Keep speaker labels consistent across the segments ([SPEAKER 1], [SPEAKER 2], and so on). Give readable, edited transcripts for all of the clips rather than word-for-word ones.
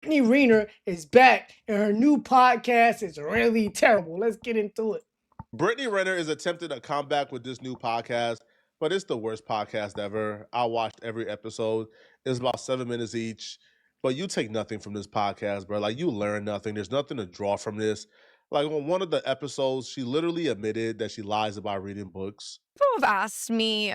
[SPEAKER 1] Brittany Renner is back, and her new podcast is really terrible. Let's get into it.
[SPEAKER 2] Brittany Renner is attempting a comeback with this new podcast, but it's the worst podcast ever. I watched every episode. It's about 7 minutes each, but you take nothing from this podcast, bro. Like, you learn nothing. There's nothing to draw from this. Like, on one of the episodes, she literally admitted that she lies about reading books.
[SPEAKER 3] People have asked me,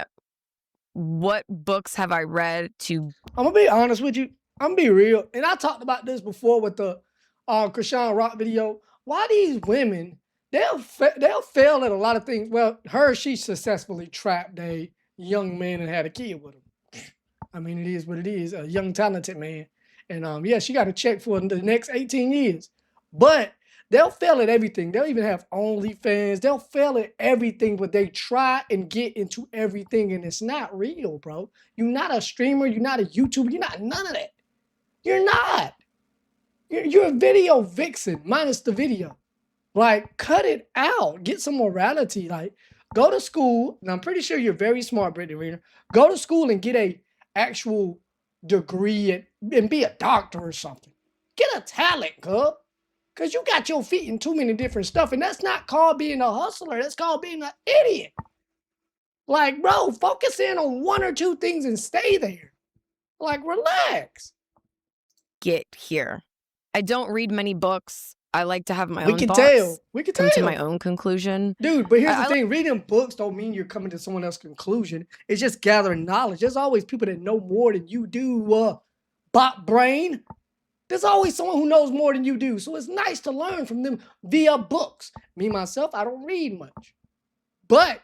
[SPEAKER 3] what books have I read to...
[SPEAKER 1] I'm going to be honest with you. I'm going to be real. And I talked about this before with the Krishan Rock video. Why these women, they'll fail at a lot of things. Well, she successfully trapped a young man and had a kid with him. I mean, it is what it is. A young, talented man. And yeah, she got a check for the next 18 years. But they'll fail at everything. They'll even have OnlyFans. They'll fail at everything, but they try and get into everything, and it's not real, bro. You're not a streamer. You're not a YouTuber. You're not none of that. You're not. You're a video vixen minus the video. Like, cut it out. Get some morality. Like, go to school. And I'm pretty sure you're very smart, Brittany Renner. Go to school and get a actual degree and be a doctor or something. Get a talent, cuz. Because you got your feet in too many different stuff. And that's not called being a hustler. That's called being an idiot. Like, bro, focus in on one or two things and stay there. Like, relax.
[SPEAKER 3] Get here. I don't read many books. I like to have my own thoughts.
[SPEAKER 1] We can tell.
[SPEAKER 3] Come to my own conclusion.
[SPEAKER 1] Dude, but here's the thing. Reading books don't mean you're coming to someone else's conclusion. It's just gathering knowledge. There's always people that know more than you do. Bot brain. There's always someone who knows more than you do. So it's nice to learn from them via books. Me, myself, I don't read much. But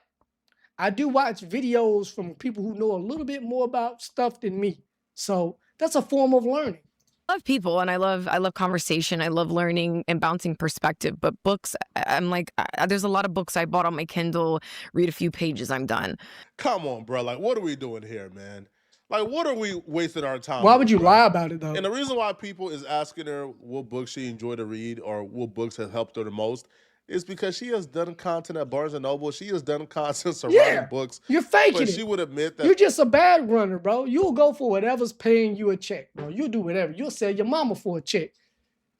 [SPEAKER 1] I do watch videos from people who know a little bit more about stuff than me. So that's a form of learning.
[SPEAKER 3] I love people and I love conversation. I love learning and bouncing perspective. But books, I'm like, there's a lot of books I bought on my Kindle, read a few pages, I'm done.
[SPEAKER 2] Come on, bro. Like, what are we doing here, man? Like, what are we wasting our time?
[SPEAKER 1] Why would you lie about it, though?
[SPEAKER 2] And the reason why people is asking her what books she enjoyed to read or what books have helped her the most is because she has done content at Barnes & Noble. She has done content surrounding books.
[SPEAKER 1] You're faking it.
[SPEAKER 2] She would admit that.
[SPEAKER 1] You're just a bad runner, bro. You'll go for whatever's paying you a check, bro. You'll do whatever. You'll sell your mama for a check.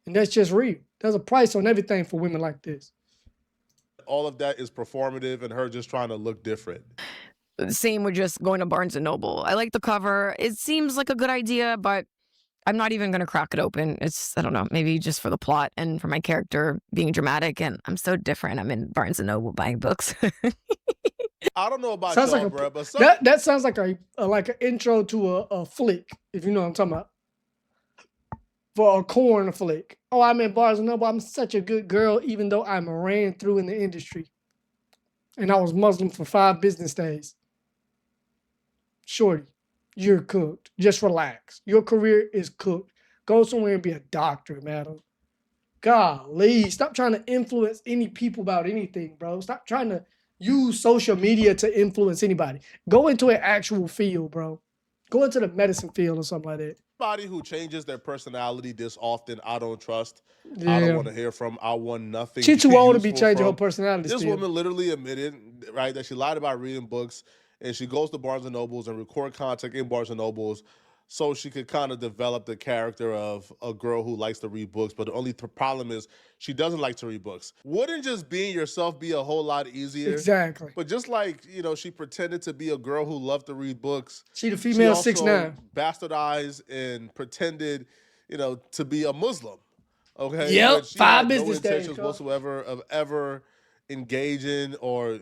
[SPEAKER 1] And that's just real. There's a price on everything for women like this.
[SPEAKER 2] All of that is performative and her just trying to look different.
[SPEAKER 3] Same with just going to Barnes & Noble. I like the cover. It seems like a good idea, but I'm not even going to crack it open. It's, I don't know, maybe just for the plot and for my character being dramatic. And I'm so different. I'm in Barnes & Noble buying books.
[SPEAKER 2] I don't know about
[SPEAKER 1] sounds
[SPEAKER 2] y'all,
[SPEAKER 1] like
[SPEAKER 2] bro, but
[SPEAKER 1] that sounds like an intro to a flick, if you know what I'm talking about. For a corn flick. Oh, I'm in Barnes & Noble. I'm such a good girl, even though I ran through in the industry. And I was Muslim for 5 business days. Shorty, you're cooked. Just relax. Your career is cooked. Go somewhere and be a doctor, madam. Golly, stop trying to influence any people about anything, bro. Stop trying to use social media to influence anybody. Go into an actual field, bro. Go into the medicine field or something like that.
[SPEAKER 2] Anybody who changes their personality this often, I don't trust. Yeah. I don't want to hear from. I want nothing.
[SPEAKER 1] She's too old to be changing her personality.
[SPEAKER 2] This woman literally admitted, right, that she lied about reading books. And she goes to Barnes & Nobles and record content in Barnes & Nobles so she could kind of develop the character of a girl who likes to read books. But the only problem is she doesn't like to read books. Wouldn't just being yourself be a whole lot easier?
[SPEAKER 1] Exactly.
[SPEAKER 2] But just like, she pretended to be a girl who loved to read books.
[SPEAKER 1] She the female 6'9".
[SPEAKER 2] Bastardized and pretended, to be a Muslim. Okay?
[SPEAKER 1] Yep, 5 business days.
[SPEAKER 2] No intentions whatsoever of ever engaging or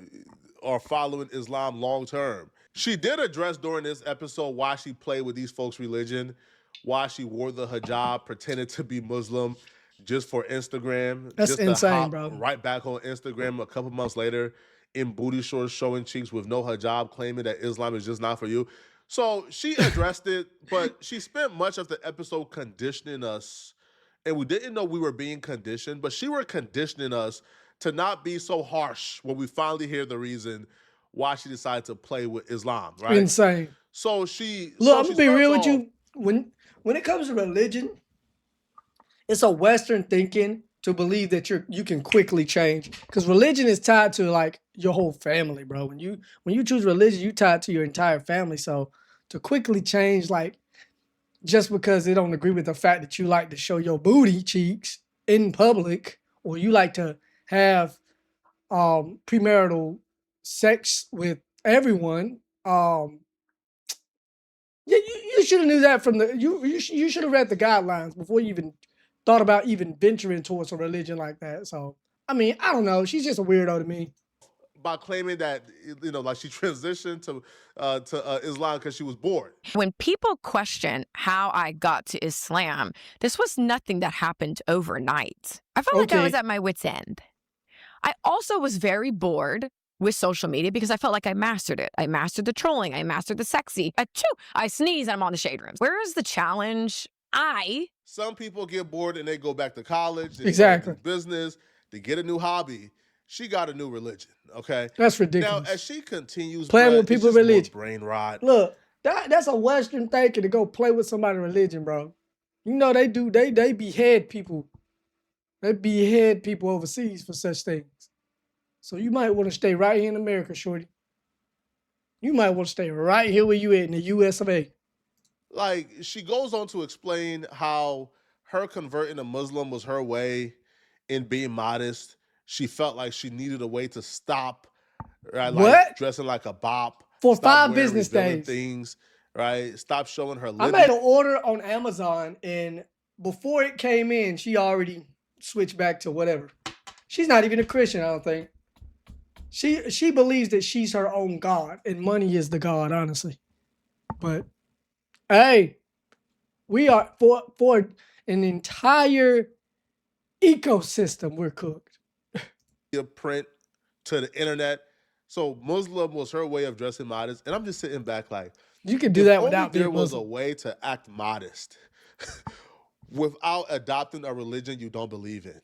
[SPEAKER 2] following Islam long term. She did address during this episode why she played with these folks' religion, why she wore the hijab, pretended to be Muslim just for Instagram.
[SPEAKER 1] That's
[SPEAKER 2] just
[SPEAKER 1] insane, bro.
[SPEAKER 2] Right back on Instagram a couple months later in booty shorts showing cheeks with no hijab, claiming that Islam is just not for you. So she addressed it, but she spent much of the episode conditioning us, and we didn't know we were being conditioned, but she were conditioning us to not be so harsh when we finally hear the reason why she decided to play with Islam, right?
[SPEAKER 1] Insane.
[SPEAKER 2] So she...
[SPEAKER 1] Look, I'm going to be real with you. When it comes to religion, it's a Western thinking to believe that you can quickly change. Because religion is tied to, like, your whole family, bro. When you choose religion, you tie it to your entire family. So to quickly change, like, just because they don't agree with the fact that you like to show your booty cheeks in public or you like to have premarital sex with everyone. Yeah, you should have knew that from the you should have read the guidelines before you even thought about even venturing towards a religion like that. So I mean, I don't know. She's just a weirdo to me.
[SPEAKER 2] By claiming that like she transitioned to Islam because she was bored.
[SPEAKER 3] When people question how I got to Islam, this was nothing that happened overnight. I felt like I was
[SPEAKER 1] Okay.
[SPEAKER 3] at my wit's end. I also was very bored with social media because I felt like I mastered it. I mastered the trolling. I mastered the sexy. I sneeze and I'm on the shade rooms. Where is the challenge?
[SPEAKER 2] Some people get bored and they go back to college. They start a
[SPEAKER 1] Exactly.
[SPEAKER 2] new business. They get a new hobby. She got a new religion. Okay.
[SPEAKER 1] That's
[SPEAKER 2] Now,
[SPEAKER 1] ridiculous.
[SPEAKER 2] as she continues,
[SPEAKER 1] Playing
[SPEAKER 2] bruh,
[SPEAKER 1] with
[SPEAKER 2] it's
[SPEAKER 1] people's
[SPEAKER 2] just more
[SPEAKER 1] religion.
[SPEAKER 2] brain rot.
[SPEAKER 1] Look, that's a Western thinking to go play with somebody's religion, bro. You know they do. They behead people. They behead people overseas for such things. So you might want to stay right here in America, shorty. You might want to stay right here where you at in the U.S. of A.
[SPEAKER 2] Like, she goes on to explain how her converting to Muslim was her way in being modest. She felt like she needed a way to stop, right? Like
[SPEAKER 1] What?
[SPEAKER 2] dressing like a bop.
[SPEAKER 1] For
[SPEAKER 2] Stop
[SPEAKER 1] 5
[SPEAKER 2] wearing
[SPEAKER 1] business
[SPEAKER 2] revealing
[SPEAKER 1] days.
[SPEAKER 2] things, right? Stop showing her
[SPEAKER 1] I
[SPEAKER 2] lineage.
[SPEAKER 1] made an order on Amazon, and before it came in, she already switched back to whatever. She's not even a Christian, I don't think. She believes that she's her own God, and money is the God, honestly. But hey, we are for an entire ecosystem. We're cooked.
[SPEAKER 2] A print to the internet. So Muslim was her way of dressing modest. And I'm just sitting back like,
[SPEAKER 1] You can do
[SPEAKER 2] if
[SPEAKER 1] that
[SPEAKER 2] only
[SPEAKER 1] without
[SPEAKER 2] there
[SPEAKER 1] being
[SPEAKER 2] was a
[SPEAKER 1] Muslim.
[SPEAKER 2] way to act modest without adopting a religion you don't believe in.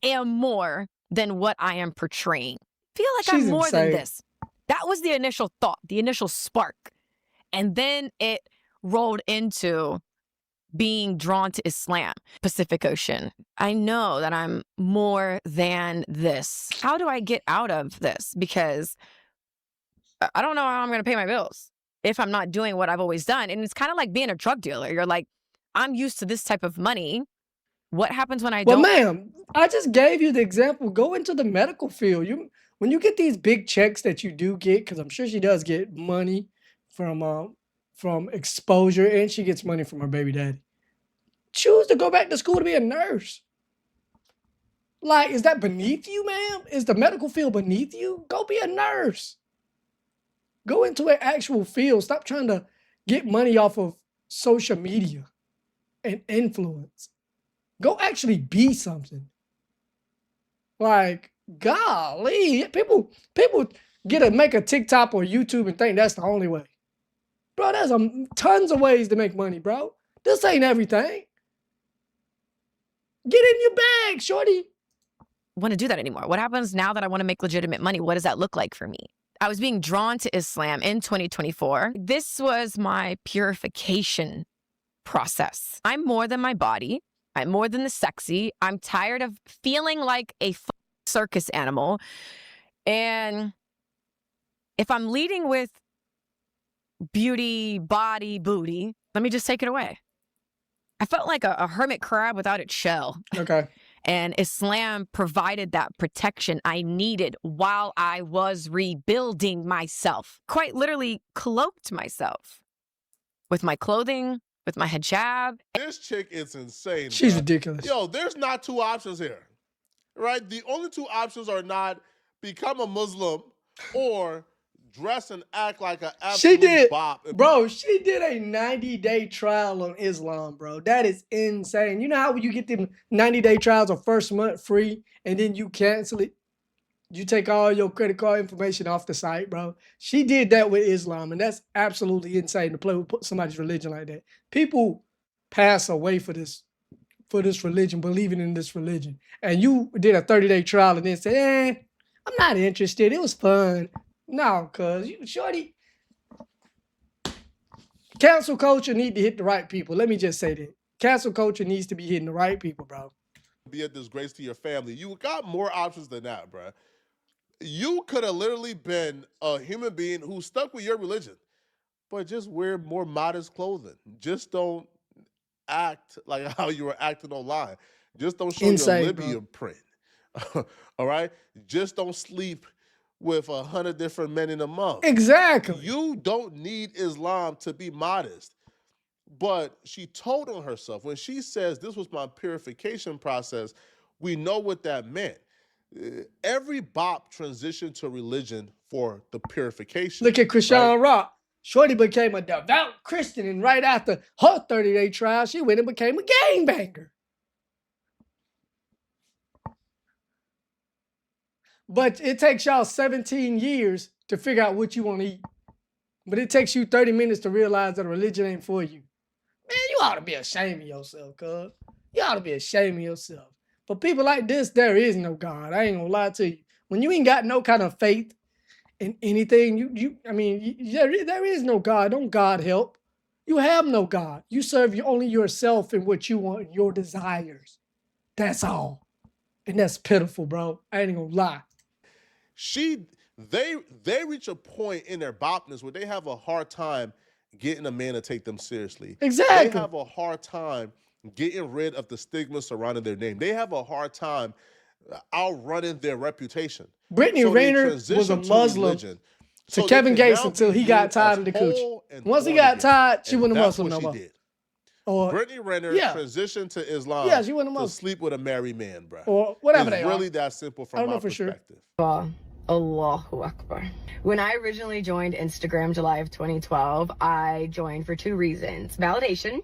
[SPEAKER 3] Am more than what I am portraying. Feel like
[SPEAKER 1] She's
[SPEAKER 3] I'm more than
[SPEAKER 1] insane.
[SPEAKER 3] this. That was the initial thought, the initial spark. And then it rolled into being drawn to Islam, Pacific Ocean. I know that I'm more than this. How do I get out of this? Because I don't know how I'm going to pay my bills if I'm not doing what I've always done. And it's kind of like being a drug dealer. You're like, I'm used to this type of money. What happens when I
[SPEAKER 1] Well,
[SPEAKER 3] don't?
[SPEAKER 1] ma'am, I just gave you the example. Go into the medical field. When you get these big checks that you do get, because I'm sure she does get money from exposure, and she gets money from her baby daddy. Choose to go back to school to be a nurse. Like, is that beneath you, ma'am? Is the medical field beneath you? Go be a nurse. Go into an actual field. Stop trying to get money off of social media and influence. Go actually be something. Like, golly, people make a TikTok or YouTube and think that's the only way. Bro, there's tons of ways to make money, bro. This ain't everything. Get in your bag, shorty.
[SPEAKER 3] Want to do that anymore? What happens now that I want to make legitimate money? What does that look like for me? I was being drawn to Islam in 2024. This was my purification process. I'm more than my body. I'm more than the sexy. I'm tired of feeling like a circus animal. And if I'm leading with beauty, body, booty, let me just take it away. I felt like a hermit crab without its shell.
[SPEAKER 1] Okay.
[SPEAKER 3] And Islam provided that protection I needed while I was rebuilding myself. Quite literally cloaked myself with my clothing, with my hijab.
[SPEAKER 2] This chick is insane.
[SPEAKER 1] She's
[SPEAKER 2] bruh.
[SPEAKER 1] ridiculous.
[SPEAKER 2] Yo, there's not 2 options here, right? The only 2 options are not become a Muslim or dress and act like an
[SPEAKER 1] She
[SPEAKER 2] absolute
[SPEAKER 1] did,
[SPEAKER 2] bop.
[SPEAKER 1] bro. She did a 90-day trial on Islam, bro. That is insane. You know how you get them 90-day trials or first month free, and then you cancel it? You take all your credit card information off the site, bro. She did that with Islam, and that's absolutely insane to play with somebody's religion like that. People pass away for this religion, believing in this religion, and you did a 30-day trial and then say, I'm not interested. It was fun. No, cuz you shorty. Cancel culture need to hit the right people. Let me just say that. Cancel culture needs to be hitting the right people, bro.
[SPEAKER 2] Be a disgrace to your family. You got more options than that, bruh. You could have literally been a human being who stuck with your religion, but just wear more modest clothing. Just don't act like how you were acting online. Just don't show
[SPEAKER 1] Insane,
[SPEAKER 2] your
[SPEAKER 1] bro.
[SPEAKER 2] Libya print. All right? Just don't sleep with 100 different men in a month.
[SPEAKER 1] Exactly.
[SPEAKER 2] You don't need Islam to be modest. But she told on herself. When she says this was my purification process, we know what that meant. Every bop transitioned to religion for the purification.
[SPEAKER 1] Look at Krishan Rock. Shorty became a devout Christian, and right after her 30-day trial, she went and became a gangbanger. But it takes y'all 17 years to figure out what you want to eat. But it takes you 30 minutes to realize that religion ain't for you. Man, you ought to be ashamed of yourself, cuz. You ought to be ashamed of yourself. For people like this, there is no God. I ain't gonna lie to you. When you ain't got no kind of faith in anything, there is no God. Don't God help. You have no God. You serve only yourself and what you want, your desires. That's all. And that's pitiful, bro. I ain't gonna lie.
[SPEAKER 2] They reach a point in their bopness where they have a hard time getting a man to take them seriously.
[SPEAKER 1] Exactly.
[SPEAKER 2] They have a hard time getting rid of the stigma surrounding their name. They have a hard time outrunning their reputation.
[SPEAKER 1] Brittany Rayner was a Muslim to Kevin Gates until he got tired of the coochie. Once he got tired, she wasn't a Muslim no more. Or
[SPEAKER 2] Brittany Renner transitioned to Islam
[SPEAKER 1] she wasn't a Muslim.
[SPEAKER 2] to sleep with a married man, bro.
[SPEAKER 1] Or whatever
[SPEAKER 2] it's
[SPEAKER 1] they
[SPEAKER 2] really
[SPEAKER 1] are.
[SPEAKER 2] that simple from
[SPEAKER 1] I don't
[SPEAKER 2] my
[SPEAKER 1] know for
[SPEAKER 2] perspective.
[SPEAKER 1] sure.
[SPEAKER 3] Allahu Akbar. When I originally joined Instagram July of 2012, I joined for two reasons: validation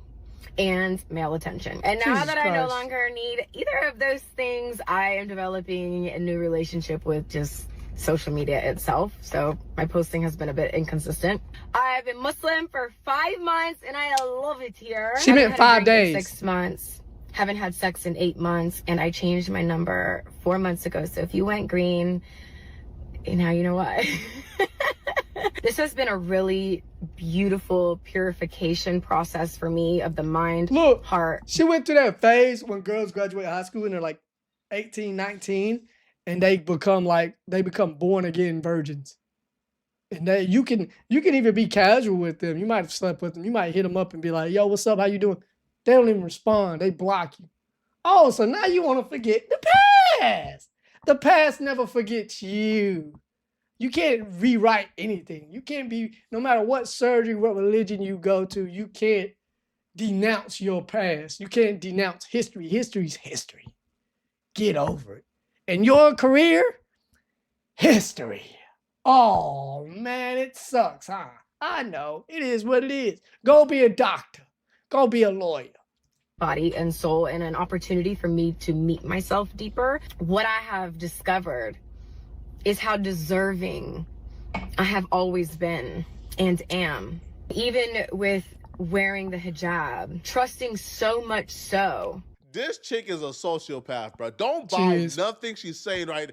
[SPEAKER 3] and male attention. And now
[SPEAKER 1] Jesus
[SPEAKER 3] that I no
[SPEAKER 1] Christ.
[SPEAKER 3] longer need either of those things, I am developing a new relationship with just social media itself. So my posting has been a bit inconsistent. I've been Muslim for 5 months and I love it here.
[SPEAKER 1] She meant 5 days.
[SPEAKER 3] 6 months. Haven't had sex in 8 months, and I changed my number 4 months ago. So if you went green, now you know why. This has been a really beautiful purification process for me of the mind,
[SPEAKER 1] Look,
[SPEAKER 3] heart.
[SPEAKER 1] she went through that phase when girls graduate high school and they're like 18, 19, and they become born again virgins. And you can even be casual with them. You might have slept with them. You might hit them up and be like, yo, what's up? How you doing? They don't even respond. They block you. Oh, so now you want to forget the past. The past never forgets you. You can't rewrite anything. You can't be, no matter what surgery, what religion you go to, you can't denounce your past. You can't denounce history. History's history. Get over it. And your career, history. Oh, man, it sucks, huh? I know. It is what it is. Go be a doctor. Go be a lawyer.
[SPEAKER 3] Body and soul, and an opportunity for me to meet myself deeper. What I have discovered is how deserving I have always been and am. Even with wearing the hijab, trusting so much so.
[SPEAKER 2] This chick is a sociopath, bro. Don't buy nothing she's saying right.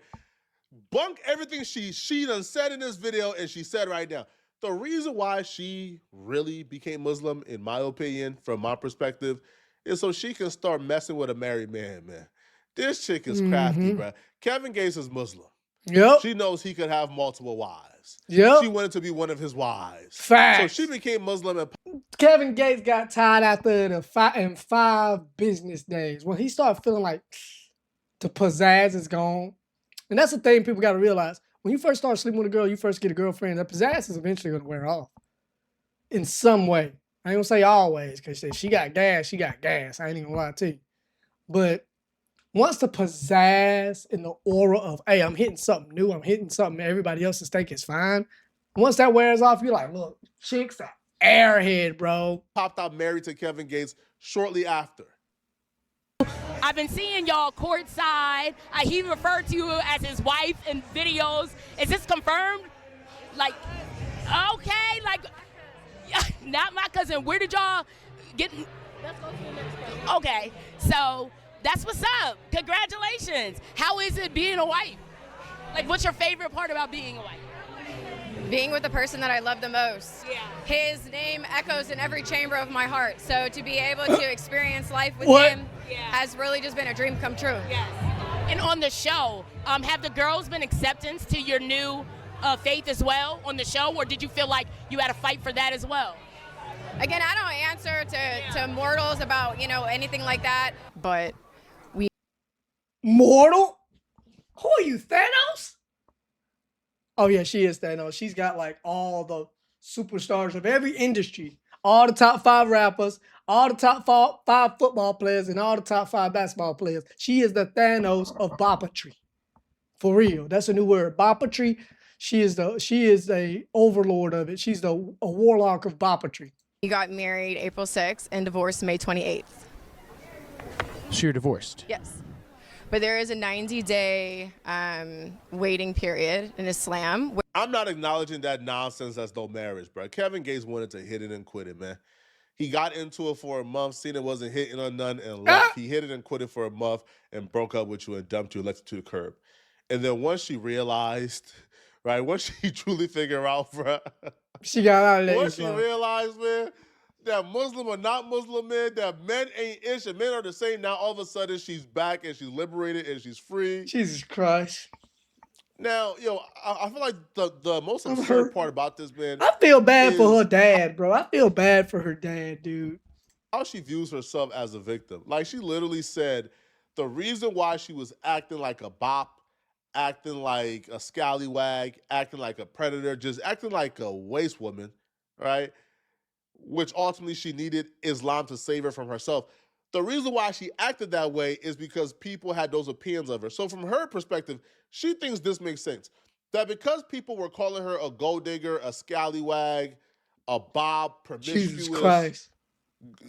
[SPEAKER 2] Bunk everything she done said in this video and she said right now. The reason why she really became Muslim, in my opinion, from my perspective, is so she can start messing with a married man, man. This chick is crafty, bro. Kevin Gates is Muslim.
[SPEAKER 1] Yep.
[SPEAKER 2] She knows he could have multiple wives.
[SPEAKER 1] Yep.
[SPEAKER 2] She wanted to be one of his wives.
[SPEAKER 1] Facts.
[SPEAKER 2] So she became Muslim. And
[SPEAKER 1] Kevin Gates got tired after the 5 business days. When he started feeling like the pizzazz is gone. And that's the thing people got to realize. When you first start sleeping with a girl, you first get a girlfriend, that pizzazz is eventually going to wear off. In some way. I ain't going to say always, because she got gas, she got gas. I ain't even going to lie to you. But once the pizzazz and the aura of, hey, I'm hitting something new, I'm hitting something everybody else's think is fine. Once that wears off, you're like, look, chick's an airhead, bro.
[SPEAKER 2] Popped out married to Kevin Gates shortly after.
[SPEAKER 4] I've been seeing y'all courtside. He referred to you as his wife in videos. Is this confirmed? Like, okay, like, not my cousin. Where did y'all get? Let's go to the next question. Okay, so that's what's up. Congratulations. How is it being a wife? Like, what's your favorite part about being a wife?
[SPEAKER 5] Being with the person that I love the most.
[SPEAKER 4] Yeah.
[SPEAKER 5] His name echoes in every chamber of my heart. So to be able to experience life with him has really just been a dream come true.
[SPEAKER 4] Yes. And on the show, have the girls been acceptance to your new faith as well on the show, or did you feel like you had to fight for that as well?
[SPEAKER 5] Again, I don't answer to mortals about, anything like that. But
[SPEAKER 1] Mortal? Who are you, Thanos? Oh yeah, she is Thanos. She's got like all the superstars of every industry, all the top 5 rappers, all the top 5 football players, and all the top 5 basketball players. She is the Thanos of bopatry. For real. That's a new word. Bopatry. She is a overlord of it. She's a warlock of bopatry.
[SPEAKER 5] we got married April 6th and divorced May 28th.
[SPEAKER 6] So you're divorced.
[SPEAKER 5] Yes. But there is a 90-day waiting period in Islam.
[SPEAKER 2] I'm not acknowledging that nonsense as no marriage, bro. Kevin Gates wanted to hit it and quit it, man. He got into it for a month, seen it wasn't hitting on none, and left. He hit it and quit it for a month and broke up with you and dumped you and left you to the curb. And then once she realized, right, once she truly figured out, bro,
[SPEAKER 1] She got out of there.
[SPEAKER 2] once she realized, man, that Muslim or not Muslim, man, that men ain't ish and men are the same, now all of a sudden she's back and she's liberated and she's free.
[SPEAKER 1] Jesus Christ.
[SPEAKER 2] Now, I feel like the most absurd part about this, man,
[SPEAKER 1] I feel bad for
[SPEAKER 2] is
[SPEAKER 1] her dad, bro. I feel bad for her dad, dude.
[SPEAKER 2] how she views herself as a victim. Like, she literally said the reason why she was acting like a bop, acting like a scallywag, acting like a predator, just acting like a waste woman, right? Which ultimately she needed Islam to save her from herself. The reason why she acted that way is because people had those opinions of her. So from her perspective, she thinks this makes sense. That because people were calling her a gold digger, a scallywag, a bob,
[SPEAKER 1] Jesus
[SPEAKER 2] promiscuous,
[SPEAKER 1] Christ.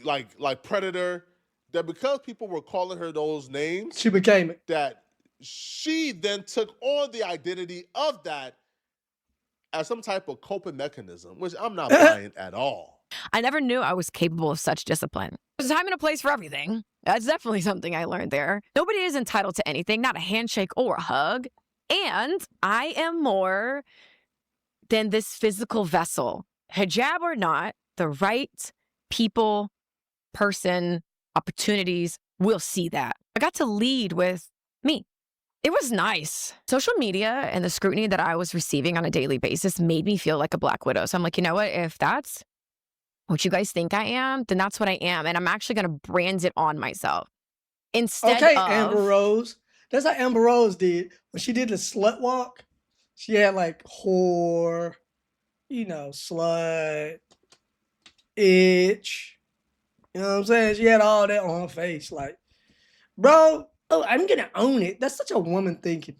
[SPEAKER 2] like predator, that because people were calling her those names,
[SPEAKER 1] She became it.
[SPEAKER 2] that she then took on the identity of that as some type of coping mechanism, which I'm not buying at all.
[SPEAKER 3] I never knew I was capable of such discipline. There's a time and a place for everything. That's definitely something I learned there. Nobody is entitled to anything, not a handshake or a hug. And I am more than this physical vessel. Hijab or not, the right people, person, opportunities will see that. I got to lead with me. It was nice. Social media and the scrutiny that I was receiving on a daily basis made me feel like a Black widow. So I'm like, you know what? If that's what you guys think I am, then that's what I am. And I'm actually going to brand it on myself. Instead
[SPEAKER 1] Okay,
[SPEAKER 3] of...
[SPEAKER 1] Amber Rose. That's how Amber Rose did. When she did the slut walk, she had like whore, slut, itch. You know what I'm saying? She had all that on her face. Like, bro, I'm going to own it. That's such a woman thinking.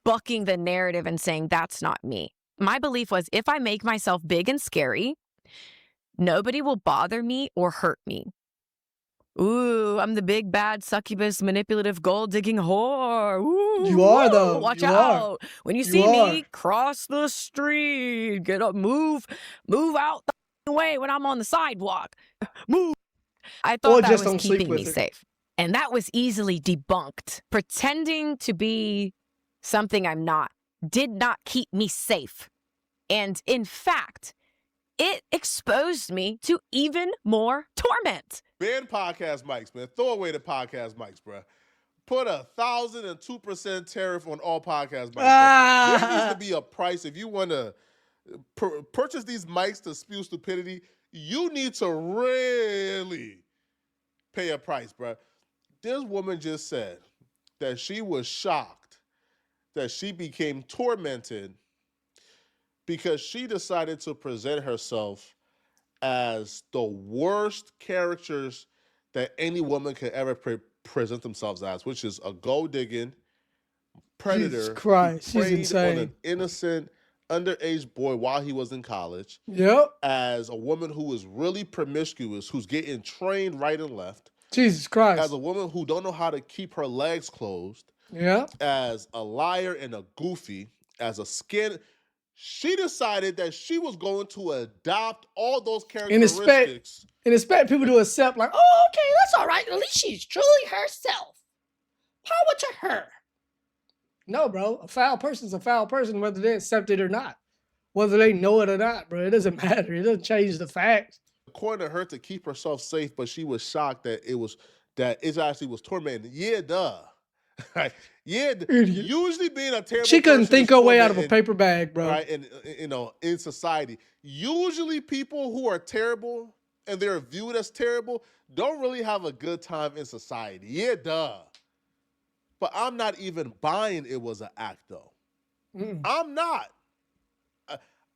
[SPEAKER 3] bucking the narrative and saying that's not me. My belief was if I make myself big and scary, nobody will bother me or hurt me. Ooh, I'm the big, bad, succubus, manipulative, gold-digging whore. Ooh,
[SPEAKER 1] You are, though.
[SPEAKER 3] Watch
[SPEAKER 1] You
[SPEAKER 3] out. When you see
[SPEAKER 1] are.
[SPEAKER 3] me, cross the street. Get up, move out the way when I'm on the sidewalk. Move. I
[SPEAKER 1] Or
[SPEAKER 3] thought that
[SPEAKER 1] just
[SPEAKER 3] was
[SPEAKER 1] don't sleep
[SPEAKER 3] keeping me
[SPEAKER 1] with her.
[SPEAKER 3] safe. And that was easily debunked. Pretending to be something I'm not did not keep me safe. And in fact, it exposed me to even more torment.
[SPEAKER 2] Ban podcast mics, man. Throw away the podcast mics, bro. Put 1,002% tariff on all podcast mics. Bro. There needs to be a price. If you want to purchase these mics to spew stupidity, you need to really pay a price, bro. This woman just said that she was shocked that she became tormented because she decided to present herself as the worst characters that any woman could ever present themselves as, which is a gold-digging predator
[SPEAKER 1] Jesus Christ,
[SPEAKER 2] who
[SPEAKER 1] she's
[SPEAKER 2] preyed on
[SPEAKER 1] insane.
[SPEAKER 2] an innocent underage boy while he was in college,
[SPEAKER 1] Yep.
[SPEAKER 2] as a woman who is really promiscuous, who's getting trained right and left,
[SPEAKER 1] Jesus Christ.
[SPEAKER 2] as a woman who don't know how to keep her legs closed,
[SPEAKER 1] Yeah.
[SPEAKER 2] as a liar and a goofy, as a skin. She decided that she was going to adopt all those
[SPEAKER 1] And
[SPEAKER 2] characteristics.
[SPEAKER 1] expect people to accept, like, oh, okay, that's all right. At least she's truly herself. Power to her. No, bro. A foul person's a foul person, whether they accept it or not. Whether they know it or not, bro. It doesn't matter. It doesn't change the facts.
[SPEAKER 2] According to her, to keep herself safe, but she was shocked that it actually was tormenting. Yeah, duh. Right? Yeah,
[SPEAKER 1] Idiot.
[SPEAKER 2] usually being a terrible
[SPEAKER 1] She couldn't
[SPEAKER 2] person
[SPEAKER 1] think
[SPEAKER 2] is
[SPEAKER 1] her way
[SPEAKER 2] for
[SPEAKER 1] out of
[SPEAKER 2] the
[SPEAKER 1] a paper bag, bro.
[SPEAKER 2] right? Usually being a terrible
[SPEAKER 1] She couldn't think her way out of a
[SPEAKER 2] in,
[SPEAKER 1] paper bag, bro.
[SPEAKER 2] right? And in society, usually people who are terrible and they're viewed as terrible don't really have a good time in society. Yeah, duh. But I'm not even buying it was an act though.
[SPEAKER 1] Mm.
[SPEAKER 2] I'm not.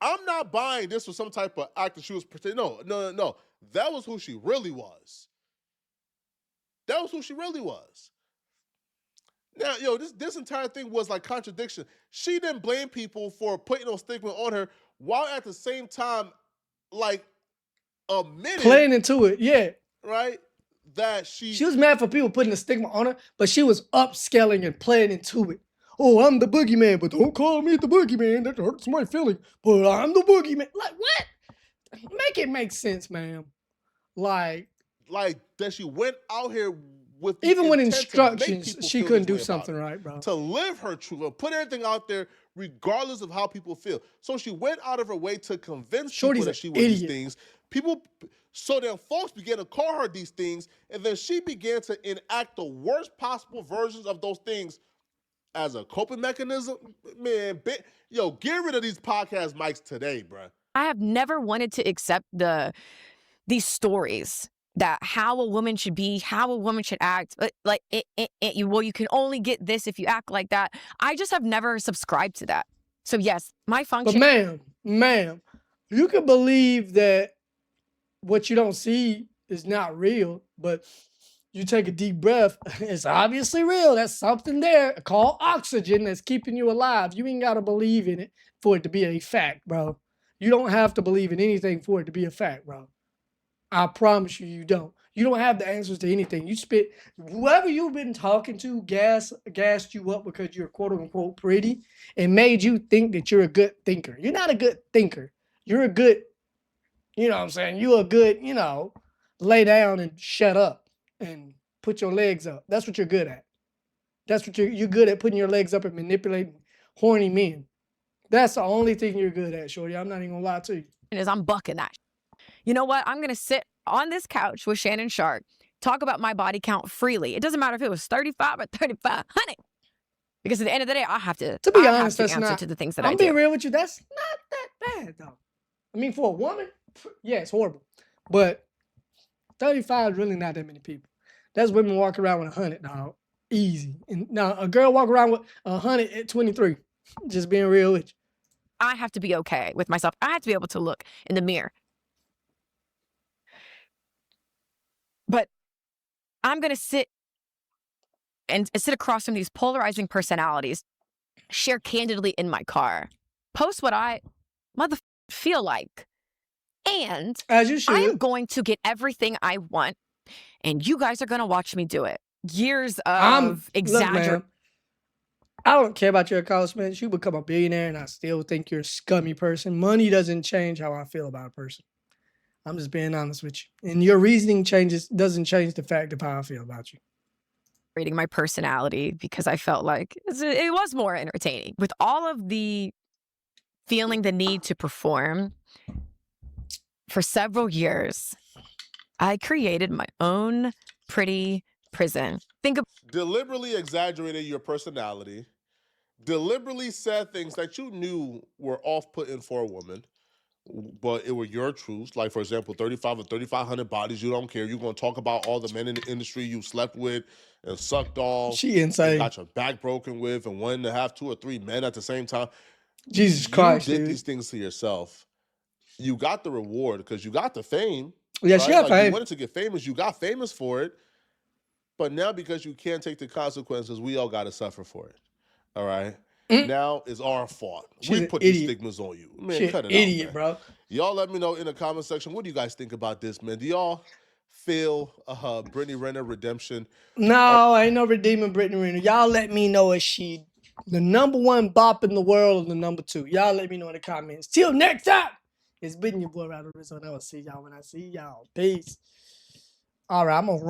[SPEAKER 2] I'm not buying this was some type of act that she was pretending. No. That was who she really was. That was who she really was. Now, this entire thing was like contradiction. She didn't blame people for putting those stigma on her, while at the same time, like admitting,
[SPEAKER 1] Playing into it, yeah.
[SPEAKER 2] right, that she
[SPEAKER 1] was mad for people putting a stigma on her, but she was upscaling and playing into it. Oh, I'm the boogeyman, but don't call me the boogeyman. That hurts my feeling. But I'm the boogeyman. Like, what? Make it make sense, ma'am. Like
[SPEAKER 2] that she went out here with the
[SPEAKER 1] even with
[SPEAKER 2] intent to make
[SPEAKER 1] instructions,
[SPEAKER 2] people
[SPEAKER 1] she
[SPEAKER 2] feel
[SPEAKER 1] couldn't
[SPEAKER 2] this
[SPEAKER 1] do
[SPEAKER 2] way about
[SPEAKER 1] something
[SPEAKER 2] her.
[SPEAKER 1] right, bro.
[SPEAKER 2] To live her truth and put everything out there regardless of how people feel. So she went out of her way to convince
[SPEAKER 1] Shorty's
[SPEAKER 2] people that
[SPEAKER 1] an
[SPEAKER 2] she was these
[SPEAKER 1] idiot.
[SPEAKER 2] things. So then folks began to call her these things, and then she began to enact the worst possible versions of those things as a coping mechanism. Man, get rid of these podcast mics today, bruh.
[SPEAKER 3] I have never wanted to accept these stories that how a woman should be, how a woman should act. Like, you can only get this if you act like that. I just have never subscribed to that. So yes, my function.
[SPEAKER 1] But ma'am, you can believe that what you don't see is not real, but you take a deep breath, it's obviously real. That's something there called oxygen that's keeping you alive. You ain't got to believe in it for it to be a fact, bro. You don't have to believe in anything for it to be a fact, bro. I promise you don't. You don't have the answers to anything. You spit, whoever you've been talking to gassed you up because you're quote unquote pretty and made you think that you're a good thinker. You're not a good thinker. You're a good, you know what I'm saying? You're a good, lay down and shut up and put your legs up. That's what you're good at. That's what you're good at, putting your legs up and manipulating horny men. That's the only thing you're good at, shorty. I'm not even gonna lie to you.
[SPEAKER 3] Is I'm bucking that. You know what? I'm going to sit on this couch with Shannon Sharp, talk about my body count freely. It doesn't matter if it was 35 or 3,500. Because at the end of the day, I have to
[SPEAKER 1] be honest,
[SPEAKER 3] have
[SPEAKER 1] that's
[SPEAKER 3] to answer
[SPEAKER 1] not,
[SPEAKER 3] to the things that I
[SPEAKER 1] I'm
[SPEAKER 3] do.
[SPEAKER 1] being real with you. That's not that bad, though. I mean, for a woman, yeah, it's horrible. But 35 is really not that many people. That's women walking around with 100, dog. Easy. And now a girl walk around with 100 at 23. Just being real with you.
[SPEAKER 3] I have to be okay with myself. I have to be able to look in the mirror. But I'm going to sit across from these polarizing personalities, share candidly in my car, post what I feel like. And
[SPEAKER 1] As you should.
[SPEAKER 3] I am going to get everything I want, and you guys are going to watch me do it. Years of exaggeration.
[SPEAKER 1] I don't care about your accomplishments. You become a billionaire, and I still think you're a scummy person. Money doesn't change how I feel about a person. I'm just being honest with you. And your reasoning doesn't change the fact of how I feel about you.
[SPEAKER 3] Rating my personality because I felt like it was more entertaining. With all of the feeling the need to perform for several years, I created my own pretty prison.
[SPEAKER 2] Deliberately exaggerated your personality, deliberately said things that you knew were off-putting for a woman, but it were your truths. Like, for example, 35 or 3,500 bodies, you don't care. You're going to talk about all the men in the industry you slept with and sucked off.
[SPEAKER 1] She insane.
[SPEAKER 2] And got your back broken with and wanting to have 2 or 3 men at the same time.
[SPEAKER 1] Jesus Christ,
[SPEAKER 2] You did
[SPEAKER 1] dude.
[SPEAKER 2] these things to yourself. You got the reward because you got the fame.
[SPEAKER 1] Yeah, she got
[SPEAKER 2] You
[SPEAKER 1] fame.
[SPEAKER 2] wanted to get famous. You got famous for it. But now because you can't take the consequences, we all got to suffer for it. All right? Now it's our fault.
[SPEAKER 1] She's
[SPEAKER 2] We
[SPEAKER 1] an
[SPEAKER 2] put these
[SPEAKER 1] idiot.
[SPEAKER 2] stigmas on you. Man,
[SPEAKER 1] She's
[SPEAKER 2] cut
[SPEAKER 1] an
[SPEAKER 2] it out,
[SPEAKER 1] idiot,
[SPEAKER 2] man.
[SPEAKER 1] bro.
[SPEAKER 2] Y'all let me know in the comment section, what do you guys think about this, man? Do y'all feel Brittany Renner redemption?
[SPEAKER 1] No, ain't no redeeming Brittany Renner. Y'all let me know if she the #1 bop in the world or the #2. Y'all let me know in the comments. Till next time, it's been your boy, Ryder Rizzo, and I will see y'all when I see y'all. Peace. All right, I'm going to